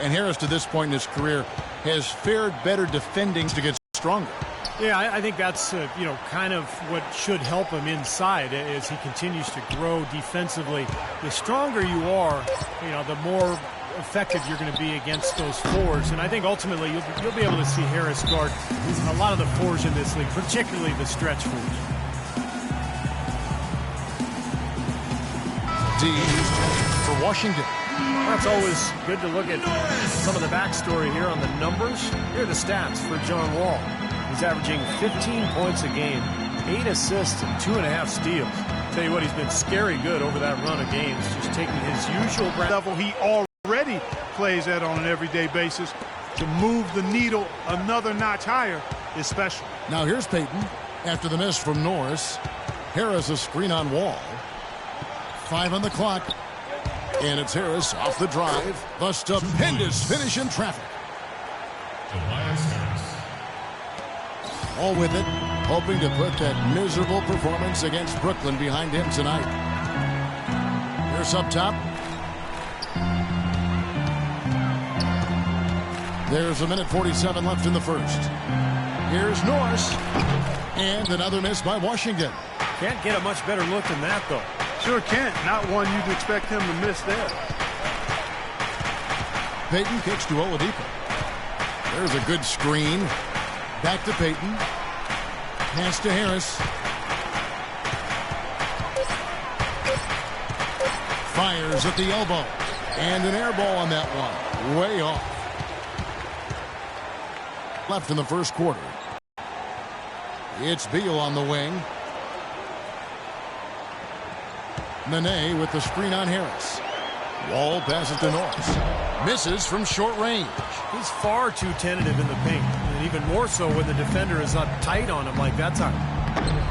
And Harris, to this point in his career, has fared better defending to get stronger. Yeah, I think that's, kind of what should help him inside as he continues to grow defensively. The stronger you are, the more effective you're going to be against those fours. And I think ultimately you'll be able to see Harris guard a lot of the fours in this league, particularly the stretch fours. D for Washington. Well, it's always good to look at some of the backstory here on the numbers. Here are the stats for John Wall. He's averaging 15 points a game, 8 assists, and 2.5 steals. Tell you what, he's been scary good over that run of games, just taking his usual level he already plays at on an everyday basis. To move the needle another notch higher is special. Now here's Payton after the miss from Norris. Harris a screen on Wall. 5 on the clock. And it's Harris off the drive. The stupendous finish in traffic. All with it, hoping to put that miserable performance against Brooklyn behind him tonight. Here's up top. There's 1:47 left in the first. Here's Norris. And another miss by Washington. Can't get a much better look than that, though. Sure can't. Not one you'd expect him to miss there. Payton kicks to Oladipo. There's a good screen. Back to Payton. Pass to Harris. Fires at the elbow. And an air ball on that one. Way off. Left in the first quarter. It's Beal on the wing. Nene with the screen on Harris. Wall passes to Norris. Misses from short range. He's far too tentative in the paint, and even more so when the defender is up tight on him like that time.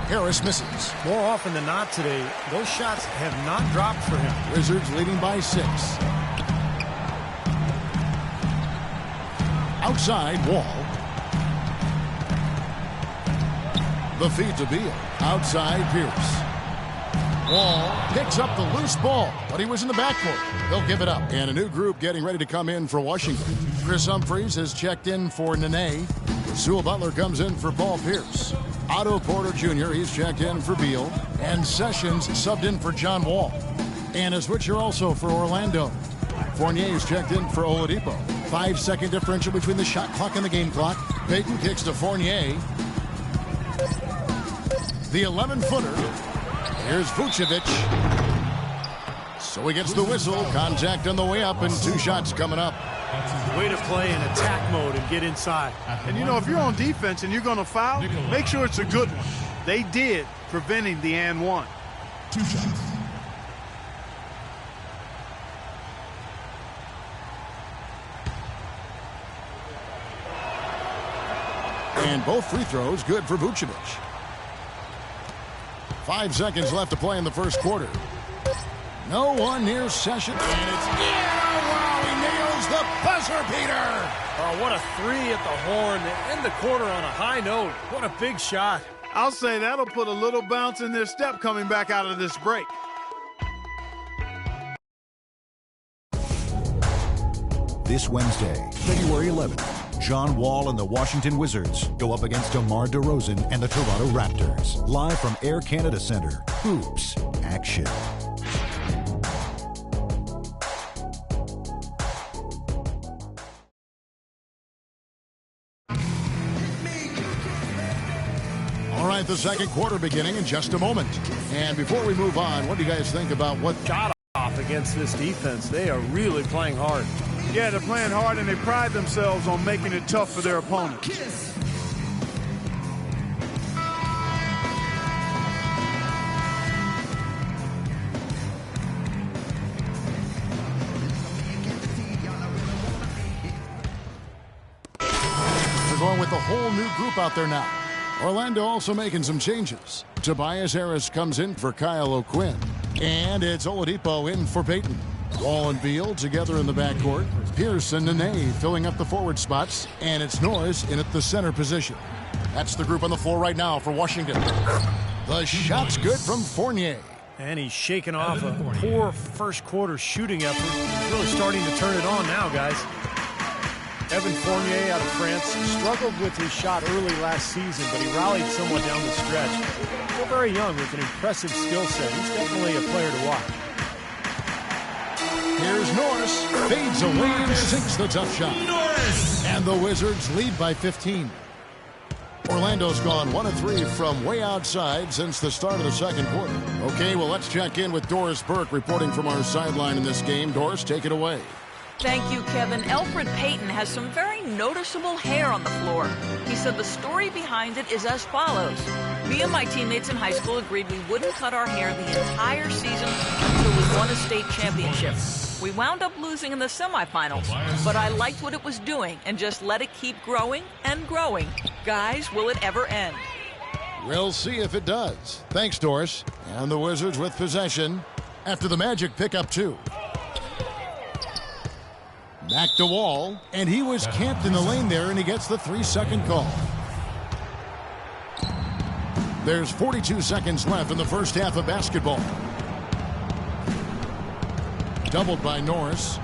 Harris misses. More often than not today, those shots have not dropped for him. Wizards leading by 6. Outside, Wall. The feed to Beal. Outside, Pierce. Wall picks up the loose ball, but he was in the backcourt. They'll give it up. And a new group getting ready to come in for Washington. Chris Humphries has checked in for Nene. Sewell Butler comes in for Paul Pierce. Otto Porter Jr., he's checked in for Beal. And Sessions subbed in for John Wall. And a switcher also for Orlando. Fournier's checked in for Oladipo. 5-second differential between the shot clock and the game clock. Payton kicks to Fournier. The 11-footer. Here's Vucevic. So he gets the whistle. Contact on the way up and 2 shots coming up. Way to play in attack mode and get inside. And if you're on defense and you're going to foul, make sure it's a good one. They did, preventing the and one. 2 shots. And both free throws good for Vucevic. 5 seconds left to play in the first quarter. No one near Sessions. And it's wow, he nails the buzzer beater. Oh, what a 3 at the horn to end the quarter on a high note. What a big shot. I'll say that'll put a little bounce in their step coming back out of this break. This Wednesday, February 11th, John Wall and the Washington Wizards go up against DeMar DeRozan and the Toronto Raptors. Live from Air Canada Centre, Hoops Action. All right, the second quarter beginning in just a moment. And before we move on, what do you guys think about what shot off against this defense? They are really playing hard. Yeah, they're playing hard, and they pride themselves on making it tough for their opponent. They're going with a whole new group out there now. Orlando also making some changes. Tobias Harris comes in for Kyle O'Quinn. And it's Oladipo in for Payton. Wall and Beal together in the backcourt. Pierce and Nene filling up the forward spots. And it's Norris in at the center position. That's the group on the floor right now for Washington. The shot's good from Fournier. And he's shaking off a poor first quarter shooting effort. He's really starting to turn it on now, guys. Evan Fournier out of France struggled with his shot early last season, but he rallied somewhat down the stretch. Still very young with an impressive skill set. He's definitely a player to watch. Here's Norris. Fades away and sinks the tough shot. Norris! And the Wizards lead by 15. Orlando's gone 1 of 3 from way outside since the start of the second quarter. Okay, well, let's check in with Doris Burke reporting from our sideline in this game. Doris, take it away. Thank you, Kevin. Elfrid Payton has some very noticeable hair on the floor. He said the story behind it is as follows. Me and my teammates in high school agreed we wouldn't cut our hair the entire season until we won a state championship. We wound up losing in the semifinals, but I liked what it was doing and just let it keep growing and growing. Guys, will it ever end? We'll see if it does. Thanks, Doris. And the Wizards with possession after the Magic pick up 2. Back to Wall, and he was camped in the lane there, and he gets the 3-second call. There's 42 seconds left in the first half of basketball. Doubled by Norris.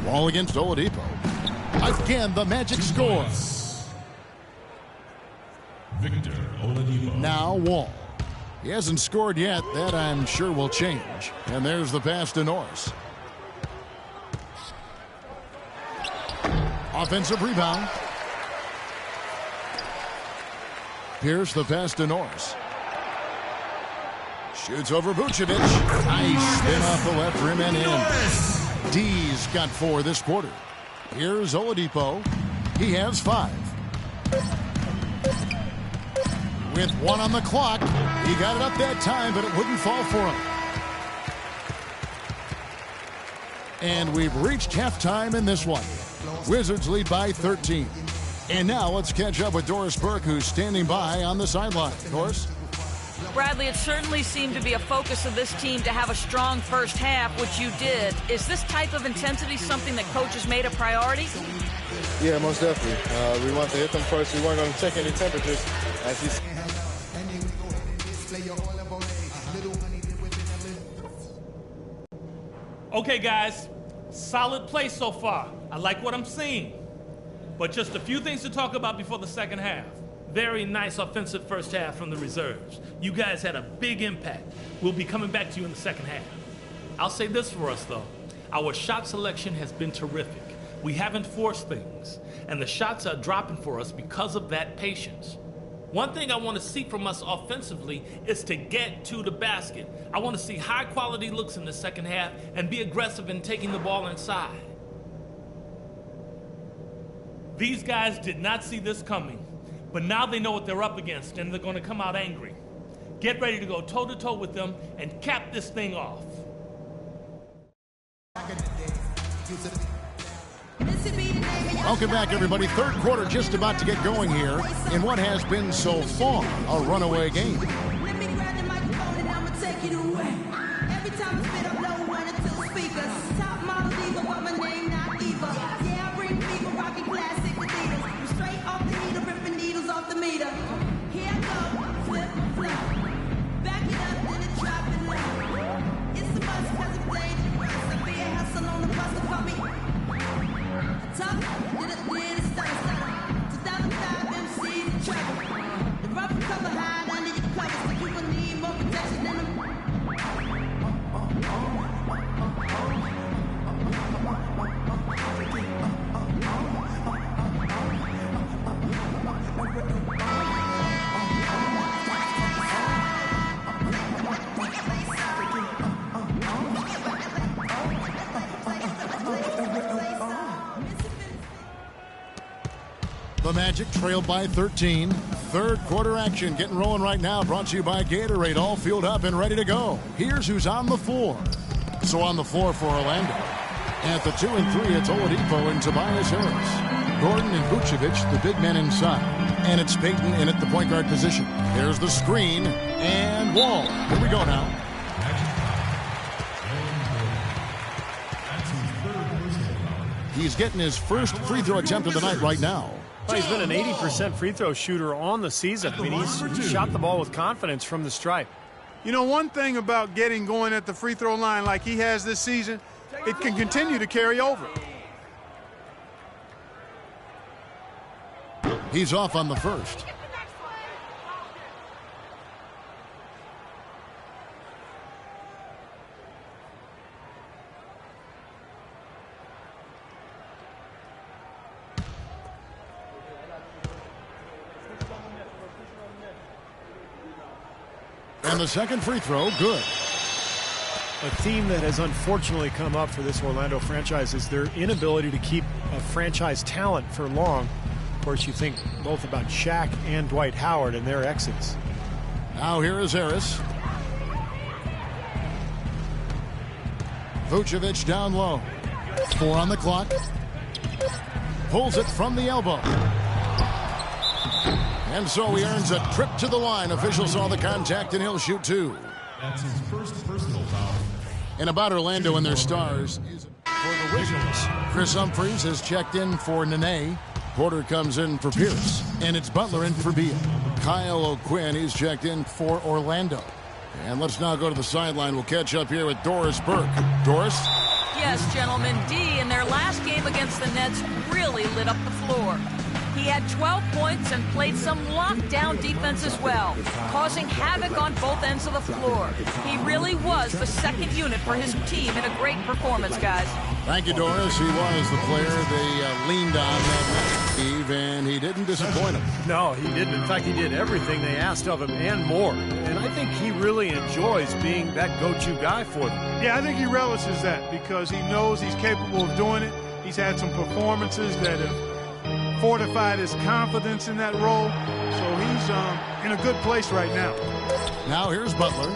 Wall against Oladipo. Again, the Magic score. Victor Oladipo. Now Wall. He hasn't scored yet. That, I'm sure, will change. And there's the pass to Norris. Offensive rebound. Pierce, the pass to Norris. Shoots over Vucevic. Nice spin off the left rim and in. D's got 4 this quarter. Here's Oladipo. He has 5. With 1 on the clock, he got it up that time, but it wouldn't fall for him. And we've reached halftime in this one. Wizards lead by 13. And now let's catch up with Doris Burke, who's standing by on the sideline. Doris? Bradley, it certainly seemed to be a focus of this team to have a strong first half, which you did. Is this type of intensity something that coaches made a priority? Yeah, most definitely. We want to hit them first. We weren't going to check any temperatures. As you Okay, guys, solid play so far. I like what I'm seeing. But just a few things to talk about before the second half. Very nice offensive first half from the reserves. You guys had a big impact. We'll be coming back to you in the second half. I'll say this for us, though. Our shot selection has been terrific. We haven't forced things, and the shots are dropping for us because of that patience. One thing I want to see from us offensively is to get to the basket. I want to see high-quality looks in the second half and be aggressive in taking the ball inside. These guys did not see this coming, but now they know what they're up against, and they're going to come out angry. Get ready to go toe-to-toe with them and cap this thing off. Welcome back, everybody. Third quarter just about to get going here in what has been so far a runaway game. The Magic trailed by 13. Third quarter action getting rolling right now. Brought to you by Gatorade. All fueled up and ready to go. Here's who's on the floor. So on the floor for Orlando. At the 2 and 3, it's Oladipo and Tobias Harris. Gordon and Vucevic, the big men inside. And it's Payton in at the point guard position. There's the screen. And Wall. Here we go now. He's getting his first free throw attempt of the night right now. Well, he's been an 80% free throw shooter on the season. I mean, he's shot the ball with confidence from the stripe. You know, one thing about getting going at the free throw line like he has this season, it can continue to carry over. He's off on the first. And the second free throw, good. A theme that has unfortunately come up for this Orlando franchise is their inability to keep a franchise talent for long. Of course, you think both about Shaq and Dwight Howard and their exits. Now here is Harris. Vucevic down low. 4 on the clock. Pulls it from the elbow. And so he earns a trip to the line. Officials saw the contact, and he'll shoot 2. That's his first personal foul. And about Orlando and their stars for the Wizards. Chris Humphries has checked in for Nene. Porter comes in for Pierce. And it's Butler in for Beal. Kyle O'Quinn, he's checked in for Orlando. And let's now go to the sideline. We'll catch up here with Doris Burke. Doris? Yes, gentlemen, D in their last game against the Nets really lit up the floor. He had 12 points and played some lockdown defense as well, causing havoc on both ends of the floor. He really was the second unit for his team in a great performance, guys. Thank you, Doris. He was the player they leaned on that night, Steve, and he didn't disappoint them. No, he didn't. In fact, he did everything they asked of him and more. And I think he really enjoys being that go-to guy for them. Yeah, I think he relishes that because he knows he's capable of doing it. He's had some performances that have fortified his confidence in that role. So he's in a good place right now. Now here's Butler.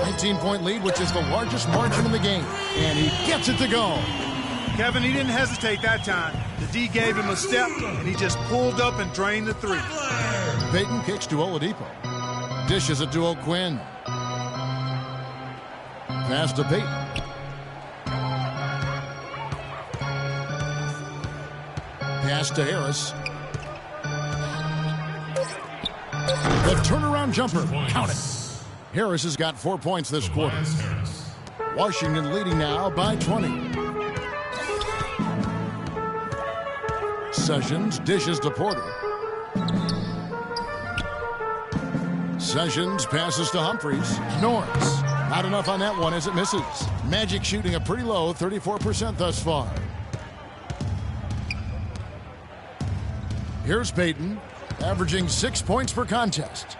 19-point lead, which is the largest margin in the game. And he gets it to go. Kevin, he didn't hesitate that time. The D gave him a step, and he just pulled up and drained the 3. Payton kicks to Oladipo. Dishes it to O'Quinn. Pass to Payton. Pass to Harris. The turnaround jumper. Count it. Harris has got 4 points this quarter. Washington leading now by 20. Sessions dishes to Porter. Sessions passes to Humphries. Norris. Not enough on that one as it misses. Magic shooting a pretty low 34% thus far. Here's Payton, averaging 6 points per contest.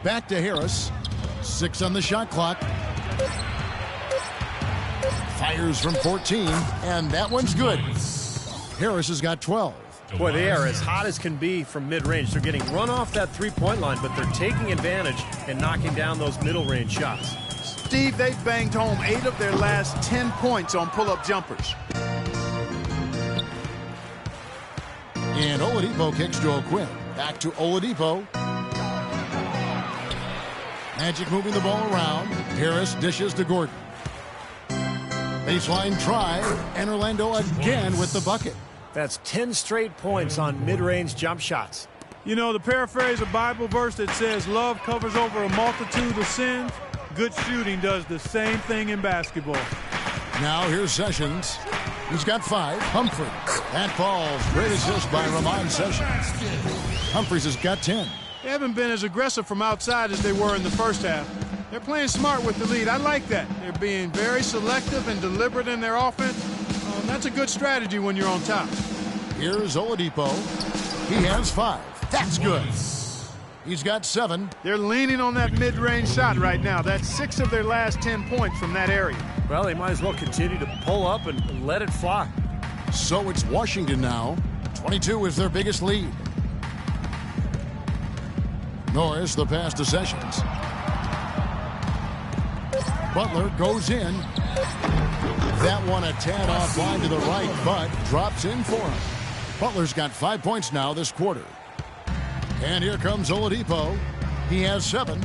Back to Harris. 6 on the shot clock. Fires from 14, and that one's good. Harris has got 12. Boy, they are as hot as can be from mid-range. They're getting run off that three-point line, but they're taking advantage and knocking down those middle-range shots. Steve, they've banged home 8 of their last 10 points on pull-up jumpers. And Oladipo kicks to O'Quinn. Back to Oladipo. Magic moving the ball around. Harris dishes to Gordon. Baseline try, and Orlando again with the bucket. That's 10 straight points on mid-range jump shots. You know, to paraphrase a Bible verse that says love covers over a multitude of sins, good shooting does the same thing in basketball. Now here's Sessions. He's got 5. Humphries. That falls. Great assist by Ramon Sessions. Humphries has got 10. They haven't been as aggressive from outside as they were in the first half. They're playing smart with the lead. I like that. They're being very selective and deliberate in their offense. That's a good strategy when you're on top. Here's Oladipo. He has 5. That's good. He's got 7. They're leaning on that mid-range shot right now. That's 6 of their last 10 points from that area. Well, they might as well continue to pull up and let it fly. So it's Washington now. 22 is their biggest lead. Norris, the pass to Sessions. Butler goes in. That one a tad offline to the right, but drops in for him. Butler's got 5 points now this quarter. And here comes Oladipo. He has 7.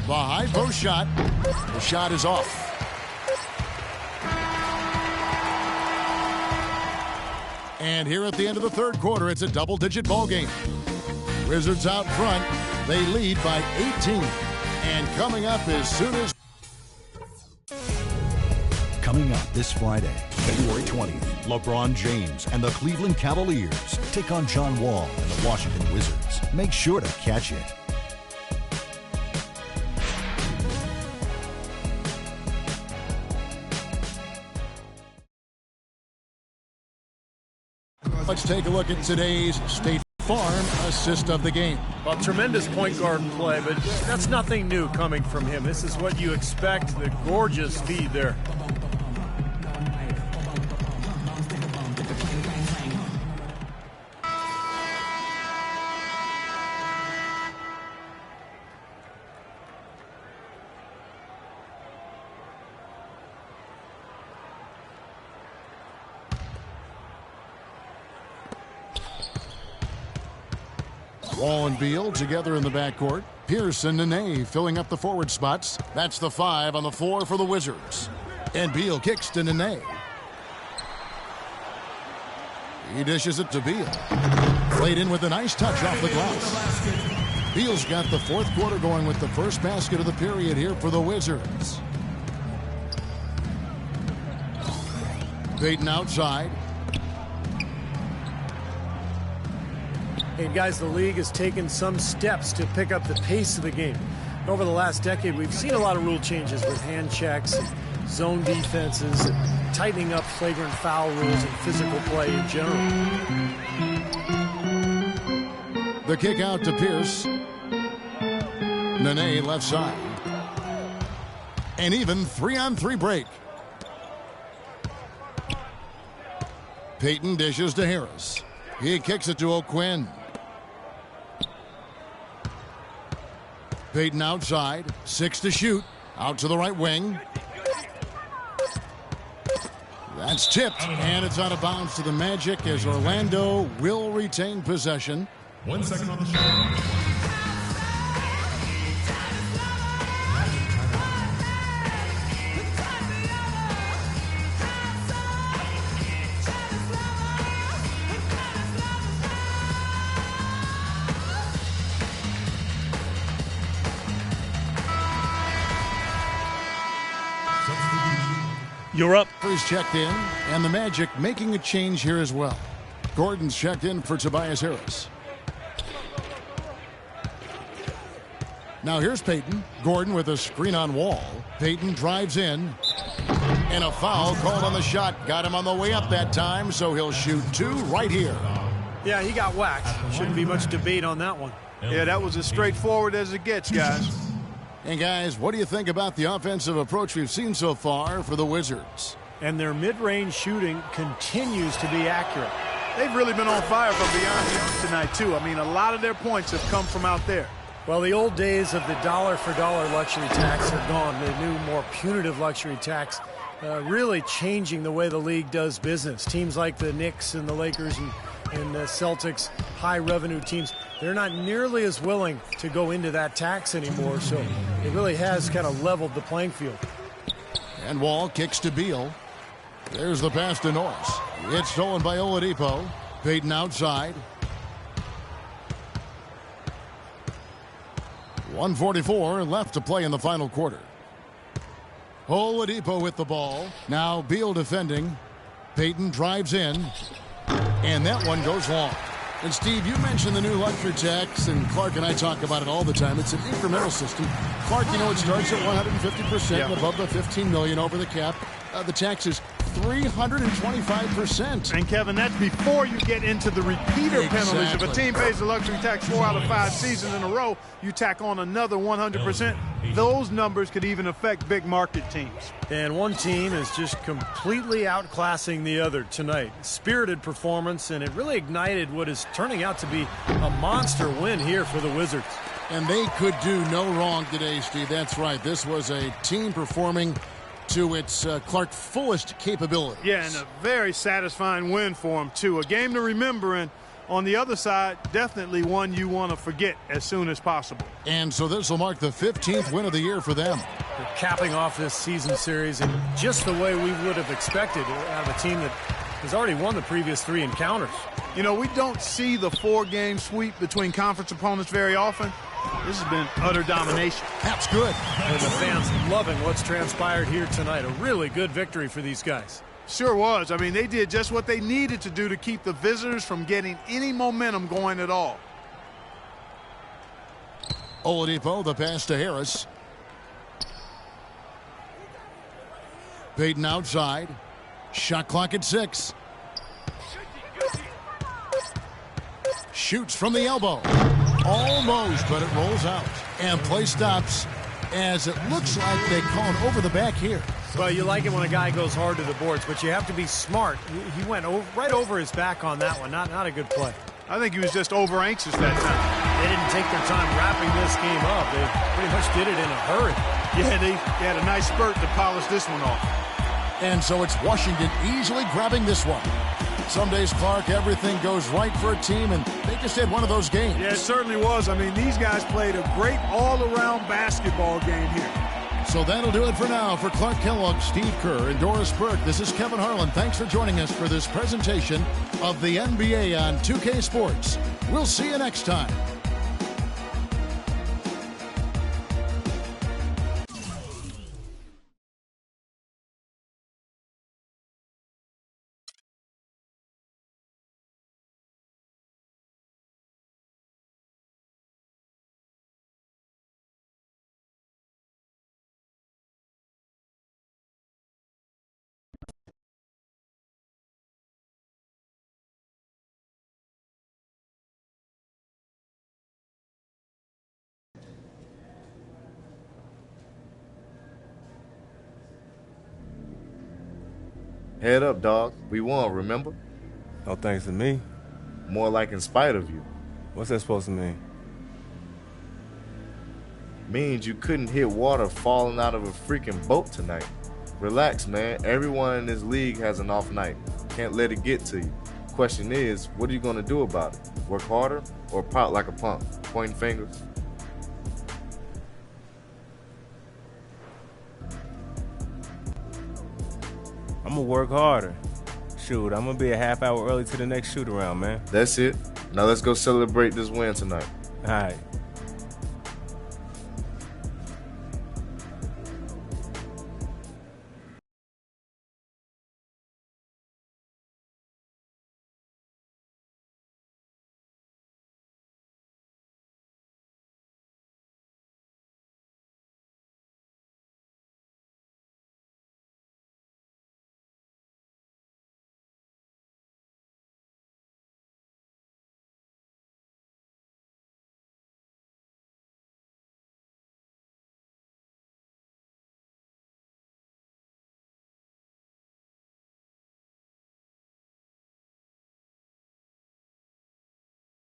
The high post shot. The shot is off. And here at the end of the third quarter, it's a double-digit ball game. Wizards out front. They lead by 18. And coming up as soon as Coming up this Friday, February 20th, LeBron James and the Cleveland Cavaliers take on John Wall and the Washington Wizards. Make sure to catch it. Let's take a look at today's State Farm assist of the game. Well, tremendous point guard play, but that's nothing new coming from him. This is what you expect, the gorgeous feed there. Wall and Beal together in the backcourt. Pierce and Nene filling up the forward spots. That's the 5 on the floor for the Wizards. And Beal kicks to Nene. He dishes it to Beal. Played in with a nice touch off the glass. Beal's got the fourth quarter going with the first basket of the period here for the Wizards. Payton outside. And guys, the league has taken some steps to pick up the pace of the game. Over the last decade, we've seen a lot of rule changes with hand checks, zone defenses, and tightening up flagrant foul rules and physical play in general. The kick out to Pierce. Nene left side. An even 3-on-3 break. Payton dishes to Harris. He kicks it to O'Quinn. Payton outside, 6 to shoot, out to the right wing. That's tipped, and it's out of bounds to the Magic as Orlando will retain possession. 1 second on the shot. You're up. He's checked in, and the Magic making a change here as well. Gordon's checked in for Tobias Harris. Now here's Payton. Gordon with a screen on Wall. Payton drives in. And a foul called on the shot. Got him on the way up that time, so he'll shoot 2 right here. Yeah, he got whacked. Shouldn't be much debate on that one. Yeah, that was as straightforward as it gets, guys. And guys, what do you think about the offensive approach we've seen so far for the Wizards? And their mid-range shooting continues to be accurate. They've really been on fire from beyond the arc tonight, too. I mean, a lot of their points have come from out there. Well, the old days of the dollar-for-dollar luxury tax are gone. The new, more punitive luxury tax really changing the way the league does business. Teams like the Knicks and the Lakers and the Celtics, high-revenue teams, they're not nearly as willing to go into that tax anymore, so it really has kind of leveled the playing field. And Wall kicks to Beal. There's the pass to Norris. It's stolen by Oladipo. Payton outside. 1:44 left to play in the final quarter. Oladipo with the ball. Now Beal defending. Payton drives in. And that one goes long. And Steve, you mentioned the new luxury tax, and Clark and I talk about it all the time. It's an incremental system. Clark, you know, it starts at 150% and above the $15 million over the cap. The tax is 325%. And Kevin, that's before you get into the repeater penalties. If a team pays the luxury tax 4 out of 5 seasons in a row, you tack on another 100%. Those numbers could even affect big market teams. And one team is just completely outclassing the other tonight. Spirited performance, and it really ignited what is turning out to be a monster win here for the Wizards. And they could do no wrong today, Steve. That's right. This was a team performing to its Clark fullest capabilities. Yeah, and a very satisfying win for him, too. A game to remember, and on the other side, definitely one you want to forget as soon as possible. And so this will mark the 15th win of the year for them. They're capping off this season series in just the way we would have expected out of a team that has already won the previous 3 encounters. You know, we don't see the 4-game sweep between conference opponents very often. This has been utter domination. That's good. And the fans loving what's transpired here tonight. A really good victory for these guys. Sure was. I mean, they did just what they needed to do to keep the visitors from getting any momentum going at all. Oladipo, the pass to Harris. Payton outside. Shot clock at 6. Shoots from the elbow. Almost, but it rolls out. And play stops as it looks like they called over the back here. Well, you like it when a guy goes hard to the boards, but you have to be smart. He went right over his back on that one. Not a good play. I think he was just over-anxious that time. They didn't take their time wrapping this game up. They pretty much did it in a hurry. Yeah, they had a nice spurt to polish this one off. And so it's Washington easily grabbing this one. Some days, Clark, everything goes right for a team, and they just had one of those games. Yeah, it certainly was. I mean, these guys played a great all-around basketball game here. So that'll do it for now. For Clark Kellogg, Steve Kerr, and Doris Burke, this is Kevin Harlan. Thanks for joining us for this presentation of the NBA on 2K Sports. We'll see you next time. Head up, dog. We won, remember? No thanks to me. More like in spite of you. What's that supposed to mean? Means you couldn't hit water falling out of a freaking boat tonight. Relax, man. Everyone in this league has an off night. Can't let it get to you. Question is, what are you going to do about it? Work harder or pout like a punk? Pointing fingers? I'm going to work harder. Shoot, I'm going to be a half hour early to the next shoot around, man. That's it. Now let's go celebrate this win tonight. All right.